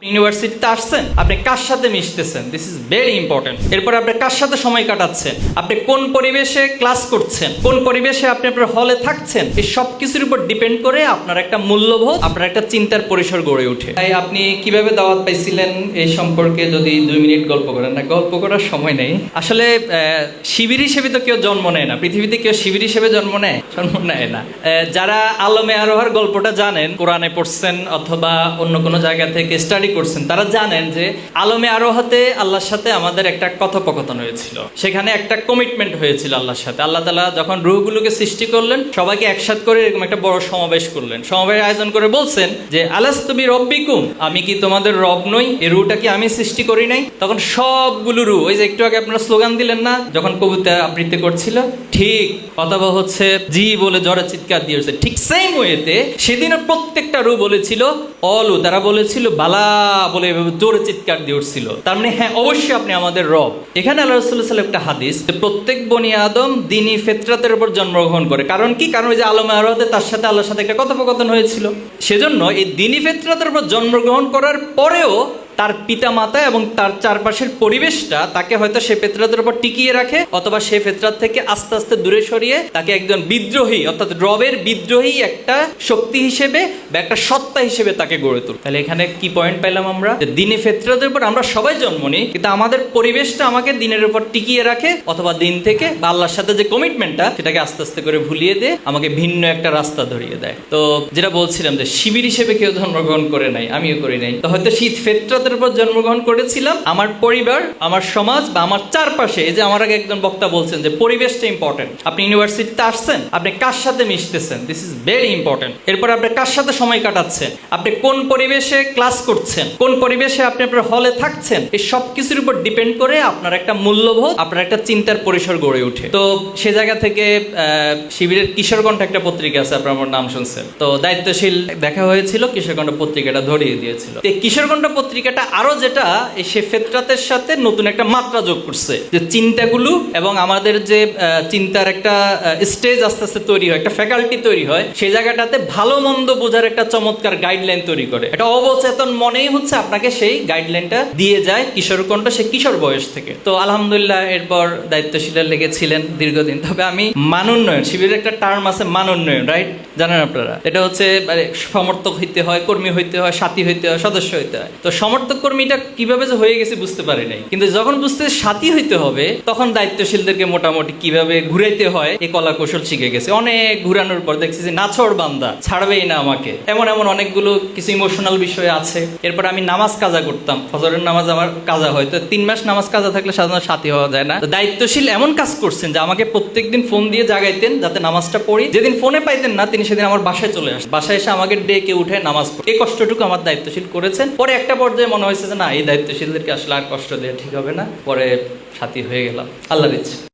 ইউনিভার্সিটিতে আসছেন, আপনি কার সাথে মিশতেছেন, দিস ইজ ভেরি ইম্পর্টেন্ট। এরপর আপনি কার সাথে সময় কাটাচ্ছেন, আপনি কোন পরিবেশে ক্লাস করছেন, কোন পরিবেশে আপনি আপনার হলে থাকছেন, এই সব কিছুর উপর ডিপেন্ড করে আপনার একটা মূল্যবোধ, আপনার একটা চিন্তার পরিসর গড়ে ওঠে। তাই আপনি কিভাবে দাওয়াত পাইছিলেন এই সম্পর্কে যদি 2 মিনিট গল্প করেন। না, গল্প করার সময় নেই আসলে। শিবির হিসেবে তো কেউ জন্ম নেয় না, পৃথিবীতে কেউ শিবির হিসেবে জন্ম নেয় না। যারা আলমে আরোহার গল্পটা জানেন, কোরআনে পড়ছেন অথবা অন্য কোনো জায়গা থেকে স্টাডি করছেন, তারা জানেন যে আলমে আরোহাতে আল্লাহর সাথে আমাদের একটা কথোপকথন হয়েছিল, সেখানে একটা কমিটমেন্ট হয়েছিল আল্লাহর সাথে। আল্লাহ তাআলা যখন রূহগুলোকে সৃষ্টি করলেন, সবাইকে একসাথ করে এরকম একটা বড় সমাবেশ করলেন, সমাবেশ আয়োজন করে বলছেন যে আলাস্তু বিরব্বিকুম, আমি কি তোমাদের রব নই? এই রূহটা কি আমি সৃষ্টি করি নাই? তখন সবগুলো রূহ, ওই যে একটু আগে আপনারা স্লোগান দিলেন না যখন কবিতা আবৃত্তি করছিল, ঠিক অথবা হচ্ছে জি বলে জোরে চিৎকার দিয়েছে, ঠিক সেম ওয়েতে সেদিনও প্রত্যেকটা রূহ বলেছিল অলু, তারা বলেছিল বালা বলে এভাবে জোরে চিৎকার দিয়ে উঠছিল। তার মানে হ্যাঁ, অবশ্যই আপনি আমাদের রব। এখানে আল্লাহ রাসূলুল্লাহ সাল্লাল্লাহু আলাইহি ওয়াসাল্লাম একটা হাদিস, যে প্রত্যেক বনি আদম দ্বীনি ফিতরাতের উপর জন্মগ্রহণ করে। কারণ কি? কারণ ওই যে আলমে আরোহাতে তার সাথে আল্লাহর সাথে একটা কথোপকথন হয়েছিল। সেজন্য এই দ্বীনি ফিতরাতের উপর জন্মগ্রহণ করার পরেও তার পিতা মাতা এবং তার চারপাশের পরিবেশটা তাকে হয়তো সে ফিতরাতের উপর টিকিয়ে রাখে, অথবা সে ফিতরাত থেকে আস্তে আস্তে দূরে সরিয়ে তাকে একজন বিদ্রোহী, অর্থাৎ রবের বিদ্রোহী একটা শক্তি হিসেবে বা একটা সত্তা হিসেবে তাকে গড়ে তোলে। তাহলে এখানে কি পয়েন্ট পেলাম আমরা? যে দ্বীনি ফিতরাতের উপর আমরা সবাই জন্ম নিই, কিন্তু আমাদের পরিবেশটা আমাকে দ্বীনের উপর টিকিয়ে রাখে, অথবা দ্বীন থেকে বা আল্লাহর সাথে যে কমিটমেন্টটা, সেটাকে আস্তে আস্তে করে ভুলিয়ে দিয়ে আমাকে ভিন্ন একটা রাস্তা ধরিয়ে দেয়। তো যেটা বলছিলাম যে শিবির হিসেবে কেউ জন্মগ্রহণ করে নাই, আমিও করি নাই। তো হয়তো শীত ফিতরাত উপর জন্মগ্রহণ করেছিলাম, আমার পরিবার, আমার সমাজ বা আমার চারপাশে, এই যে আমার আগে একজন বক্তা বলছেন যে পরিবেশটা ইম্পর্টেন্ট। আপনি ইউনিভার্সিটিতে আসছেন, আপনি কার সাথে মিশতেছেন, দিস ইজ ভেরি ইম্পর্টেন্ট। এরপর আপনি কার সাথে সময় কাটাচ্ছেন, আপনি কোন পরিবেশে ক্লাস করছেন, কোন পরিবেশে আপনি আপনার হলে থাকছেন, এই সব কিছুর উপর ডিপেন্ড করে আপনার একটা মূল্যবোধ, আপনার একটা চিন্তার পরিসর গড়ে ওঠে। তো সে জায়গা থেকে শিবিরের কিশোরকণ্ঠ একটা পত্রিকা আছে, আপনার আমার নাম শুনছেন, তো দায়িত্বশীল দেখা হয়েছিল, কিশোরকণ্ঠ পত্রিকাটা ধরিয়ে দিয়েছিল। এই কিশোরকণ্ঠ পত্রিকাটা আরো যেটা সে ফিতরাতের সাথে নতুন একটা মাত্রা যোগ করছে, যে চিন্তাগুলো এবং আমাদের যে চিন্তার একটা স্টেজ আস্তে আস্তে তৈরি হয়, একটা ফ্যাকাল্টি তৈরি হয়, সেই জায়গাটাতে ভালো মন্দ বোঝার একটা চমৎকার গাইডলাইন তৈরি করে। এটা অবচেতন মনেই হচ্ছে আপনাকে সেই গাইডলাইনটা দিয়ে যায় কিশোরকণ্ঠ, সে কিশোর বয়স থেকে। তো আলহামদুলিল্লাহ এরপর দায়িত্বশীলের লেগেছিলেন দীর্ঘদিন। তবে আমি মানোন্নয়ন, শিবিরের একটা টার্ম আছে মানোন্নয়ন, রাইট? জানেন আপনারা? এটা হচ্ছে সমর্থক হইতে হয়, কর্মী হইতে হয়, সাথী হইতে হয়, সদস্য হইতে হয়। তো সমর্থক কর্মীটা কিভাবে যে হয়ে গেছে বুঝতে পারি নাই, কিন্তু যখন বুঝতে সাথী হইতে হবে, তখন দায়িত্বশীলদেরকে মোটামুটি কিভাবে ঘুরাইতে হয় এই কলা কৌশল শিখে গেছে। অনেক ঘুরানোর পর দেখছি যে নাছর বান্দা, ছাড়বেই না আমাকে, এমন এমন অনেকগুলো কিছু ইমোশনাল বিষয় আছে। এরপর আমি নামাজ কাজা করতাম, ফজরের নামাজ আমার কাজা হয়, তো 3 মাস নামাজ কাজা থাকলে সাধারণত সাথী হওয়া যায় না। তো দায়িত্বশীল এমন কাজ করছেন যে আমাকে প্রত্যেকদিন ফোন দিয়ে জাগাইতেন যাতে নামাজটা পড়ি। যেদিন ফোনে পাইতেন না, তিনি সেদিন আমার বাসায় চলে আসেন, বাসায় এসে আমাকে ডেকে উঠে নামাজ পড়ি। এই কষ্টটুকু আমার দায়িত্বশীল করেছেন। পরে একটা পর্যায়ে মনে হয়েছে যে না, এই দায়িত্বশীলদেরকে আসলে আর কষ্ট দেওয়া ঠিক হবে না, পরে সাথী হয়ে গেলাম, আল্লাহর ইচ্ছে।